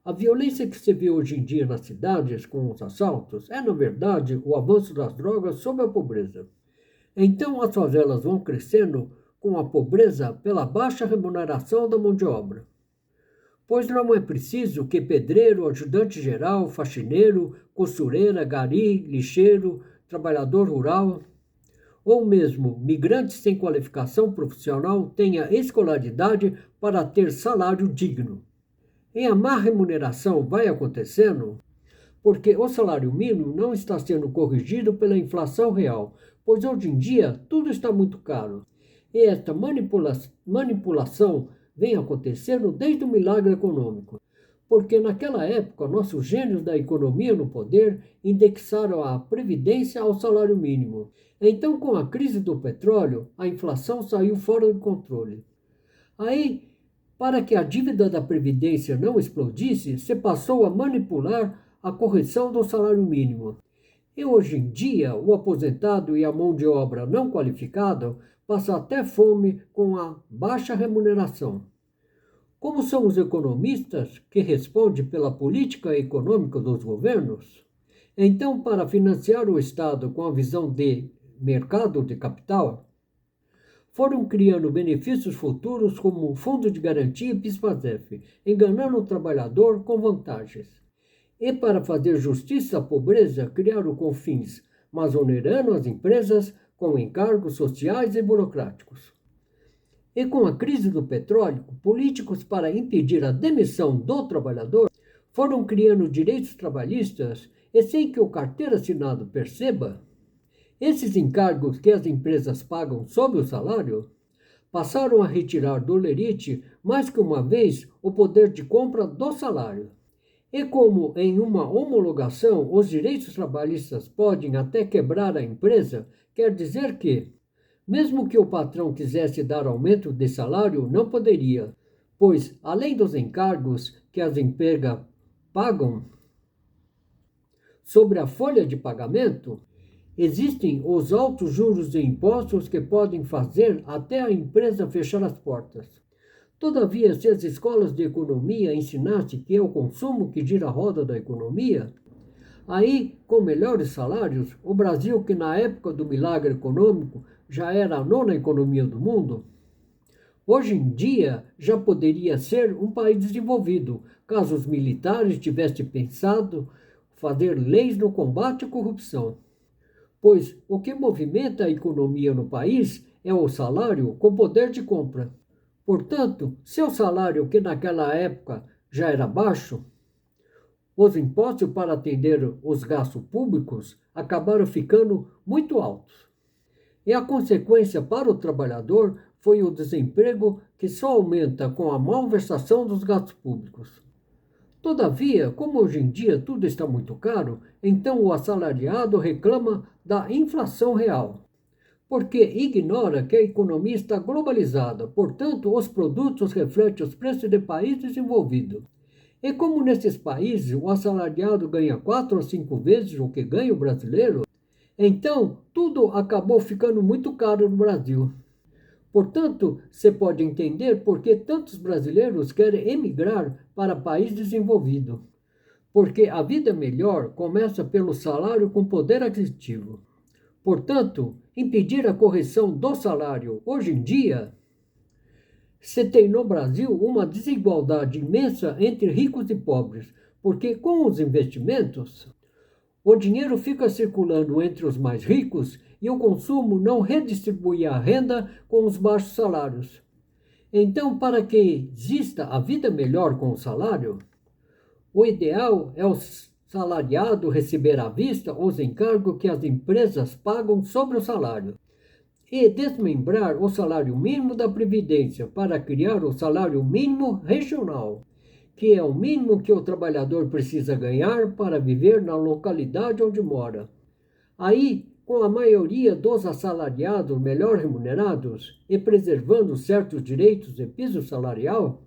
A violência que se vê hoje em dia nas cidades com os assaltos é, na verdade, o avanço das drogas sobre a pobreza. Então, as favelas vão crescendo com a pobreza pela baixa remuneração da mão de obra. Pois não é preciso que pedreiro, ajudante geral, faxineiro, costureira, gari, lixeiro, trabalhador rural, ou mesmo migrante sem qualificação profissional tenha escolaridade para ter salário digno. E a má remuneração vai acontecendo porque o salário mínimo não está sendo corrigido pela inflação real, pois hoje em dia tudo está muito caro. E esta manipulação vem acontecendo desde o milagre econômico, porque naquela época nossos gênios da economia no poder indexaram a previdência ao salário mínimo. Então, com a crise do petróleo, a inflação saiu fora de controle. Aí, para que a dívida da previdência não explodisse, se passou a manipular a correção do salário mínimo. E hoje em dia, o aposentado e a mão de obra não qualificada passam até fome com a baixa remuneração. Como são os economistas que respondem pela política econômica dos governos? Então, para financiar o Estado com a visão de mercado de capital, foram criando benefícios futuros como o Fundo de Garantia e PIS/PASEF, enganando o trabalhador com vantagens. E para fazer justiça à pobreza, criaram COFINS, mas onerando as empresas com encargos sociais e burocráticos. E com a crise do petróleo, políticos, para impedir a demissão do trabalhador, foram criando direitos trabalhistas e sem que o carteiro assinado perceba, esses encargos que as empresas pagam sob o salário passaram a retirar do lerite mais que uma vez o poder de compra do salário. E como em uma homologação os direitos trabalhistas podem até quebrar a empresa, quer dizer que, mesmo que o patrão quisesse dar aumento de salário, não poderia, pois, além dos encargos que as empregas pagam sobre a folha de pagamento, existem os altos juros de impostos que podem fazer até a empresa fechar as portas. Todavia, se as escolas de economia ensinassem que é o consumo que gira a roda da economia, aí, com melhores salários, o Brasil, que na época do milagre econômico já era a nona economia do mundo, hoje em dia já poderia ser um país desenvolvido, caso os militares tivessem pensado fazer leis no combate à corrupção. Pois o que movimenta a economia no país é o salário com poder de compra. Portanto, seu salário, que naquela época já era baixo, os impostos para atender os gastos públicos acabaram ficando muito altos. E a consequência para o trabalhador foi o desemprego, que só aumenta com a malversação dos gastos públicos. Todavia, como hoje em dia tudo está muito caro, então o assalariado reclama da inflação real, porque ignora que a economia está globalizada, portanto, os produtos refletem os preços de países desenvolvidos. E como nesses países o assalariado ganha 4 ou 5 vezes o que ganha o brasileiro, então tudo acabou ficando muito caro no Brasil. Portanto, você pode entender por que tantos brasileiros querem emigrar para país desenvolvido. Porque a vida melhor começa pelo salário com poder aquisitivo. Portanto, impedir a correção do salário hoje em dia, se tem no Brasil uma desigualdade imensa entre ricos e pobres, porque com os investimentos, o dinheiro fica circulando entre os mais ricos e o consumo não redistribui a renda com os baixos salários. Então, para que exista a vida melhor com o salário, o ideal é o salariado receber à vista os encargos que as empresas pagam sobre o salário e desmembrar o salário mínimo da Previdência para criar o salário mínimo regional, que é o mínimo que o trabalhador precisa ganhar para viver na localidade onde mora. Aí, com a maioria dos assalariados melhor remunerados e preservando certos direitos e piso salarial,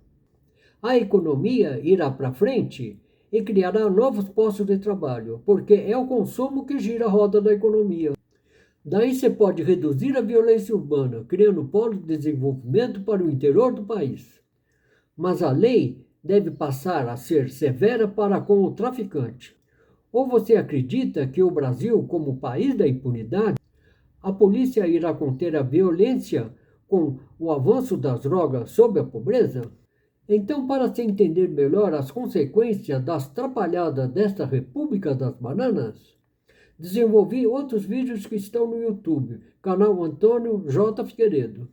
a economia irá para frente e criará novos postos de trabalho, porque é o consumo que gira a roda da economia. Daí você pode reduzir a violência urbana, criando polo de desenvolvimento para o interior do país. Mas a lei deve passar a ser severa para com o traficante? Ou você acredita que o Brasil, como país da impunidade, a polícia irá conter a violência com o avanço das drogas sob a pobreza? Então, para se entender melhor as consequências das trapalhadas desta República das Bananas, desenvolvi outros vídeos que estão no YouTube, canal Antônio J. Figueiredo.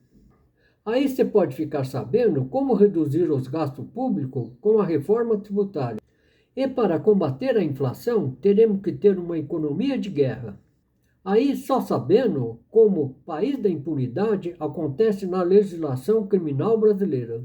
Aí você pode ficar sabendo como reduzir os gastos públicos com a reforma tributária. E para combater a inflação, teremos que ter uma economia de guerra. Aí só sabendo como o país da impunidade acontece na legislação criminal brasileira.